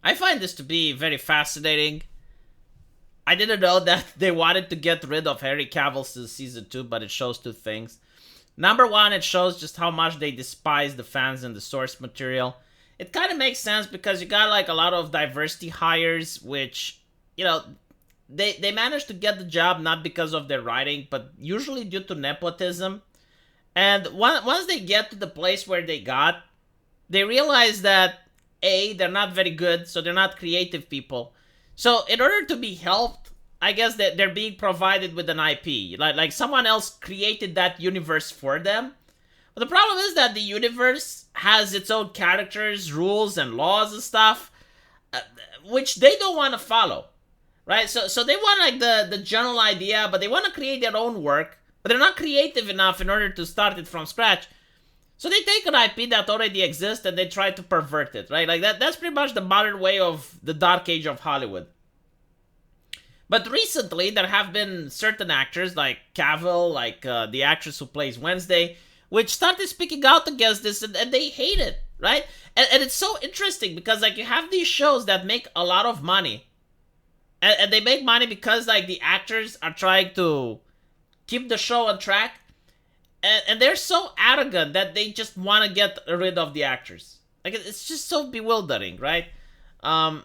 I find this to be very fascinating. I didn't know that they wanted to get rid of Henry Cavill since season 2, but it shows two things. Number one, it shows just how much they despise the fans and the source material. It kind of makes sense because you got like a lot of diversity hires, which, you know, they managed to get the job not because of their writing, but usually due to nepotism. And once they get to the place where they got, they realize that A, they're not very good, so they're not creative people. So in order to be helped, I guess that they're being provided with an IP. Like someone else created that universe for them. But the problem is that the universe has its own characters, rules, and laws and stuff, which they don't want to follow. Right? So they want like the general idea, but they want to create their own work, but they're not creative enough in order to start it from scratch. So they take an IP that already exists and they try to pervert it, right? Like that's pretty much the modern way of the dark age of Hollywood. But recently, there have been certain actors like Cavill, like the actress who plays Wednesday, which started speaking out against this and they hate it, right? And it's so interesting because like you have these shows that make a lot of money. And they make money because like the actors are trying to keep the show on track. And they're so arrogant that they just want to get rid of the actors. Like, it's just so bewildering, right? I'm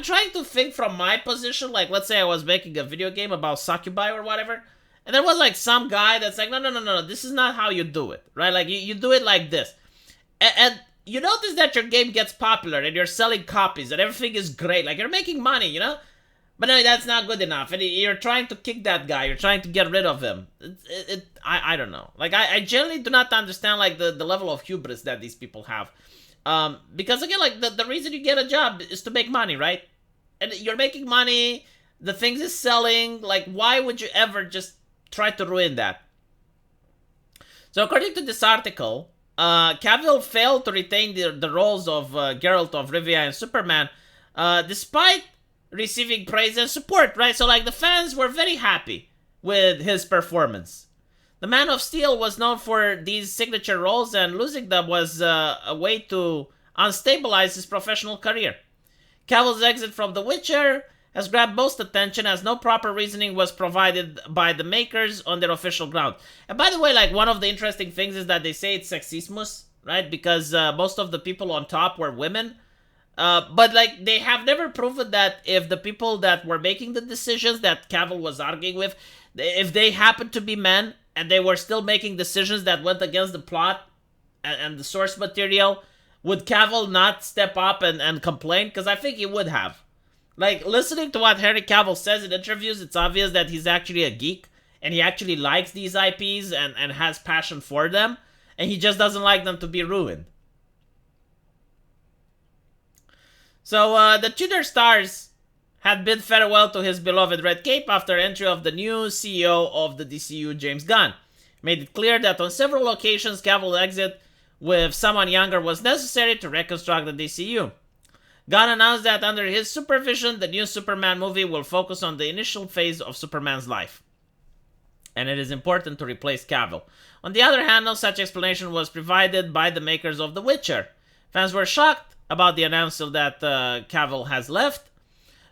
trying to think from my position. Like, let's say I was making a video game about succubi or whatever. And there was, like, some guy that's like, no, this is not how you do it, right? Like, you do it like this. And you notice that your game gets popular and you're selling copies and everything is great. Like, you're making money, you know? But no, that's not good enough. And you're trying to kick that guy. You're trying to get rid of him. I don't know. Like, I generally do not understand, like, the level of hubris that these people have. Because, again, like, the reason you get a job is to make money, right? And you're making money. The things is selling. Like, why would you ever just try to ruin that? So, according to this article, Cavill failed to retain the roles of Geralt of Rivia and Superman, despite receiving praise and support, right? So, like, the fans were very happy with his performance. The Man of Steel was known for these signature roles, and losing them was a way to unstabilize his professional career. Cavill's exit from The Witcher has grabbed most attention as no proper reasoning was provided by the makers on their official ground. And by the way, like, one of the interesting things is that they say it's sexismus, right? Because most of the people on top were women. But, like, they have never proven that if the people that were making the decisions that Cavill was arguing with, if they happened to be men and they were still making decisions that went against the plot and the source material, would Cavill not step up and complain? Because I think he would have. Like, listening to what Henry Cavill says in interviews, it's obvious that he's actually a geek and he actually likes these IPs and has passion for them, and he just doesn't like them to be ruined. So, the Tudor stars had bid farewell to his beloved Red Cape after entry of the new CEO of the DCU, James Gunn. Made it clear that on several occasions, Cavill's exit with someone younger was necessary to reconstruct the DCU. Gunn announced that under his supervision, the new Superman movie will focus on the initial phase of Superman's life, and it is important to replace Cavill. On the other hand, no such explanation was provided by the makers of The Witcher. Fans were shocked about the announcement that Cavill has left.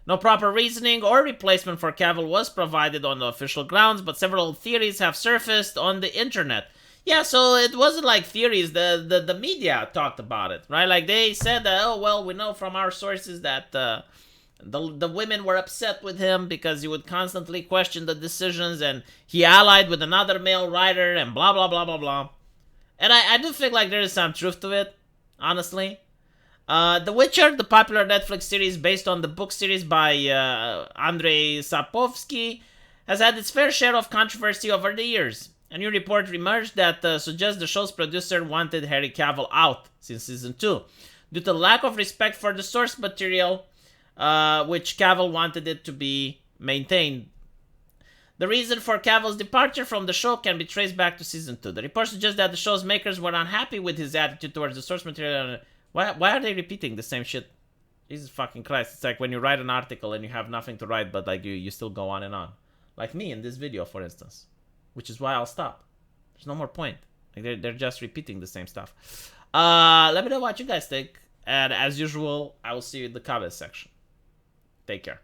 No proper reasoning or replacement for Cavill was provided on the official grounds, but several theories have surfaced on the internet. Yeah, so it wasn't like theories, the media talked about it, right? Like, they said that, oh, well, we know from our sources that the women were upset with him because he would constantly question the decisions, and he allied with another male writer, and blah, blah, blah, blah, blah. And I do think, like, there is some truth to it, honestly. The Witcher, the popular Netflix series based on the book series by Andrei Sapkowski, has had its fair share of controversy over the years. A new report emerged that suggests the show's producer wanted Henry Cavill out since season 2, due to lack of respect for the source material, which Cavill wanted it to be maintained. The reason for Cavill's departure from the show can be traced back to season 2. The report suggests that the show's makers were unhappy with his attitude towards the source material. Why are they repeating the same shit? Jesus fucking Christ. It's like when you write an article and you have nothing to write, but like you still go on and on. Like me in this video, for instance. Which is why I'll stop. There's no more point. Like they're just repeating the same stuff. Let me know what you guys think. And as usual, I will see you in the comment section. Take care.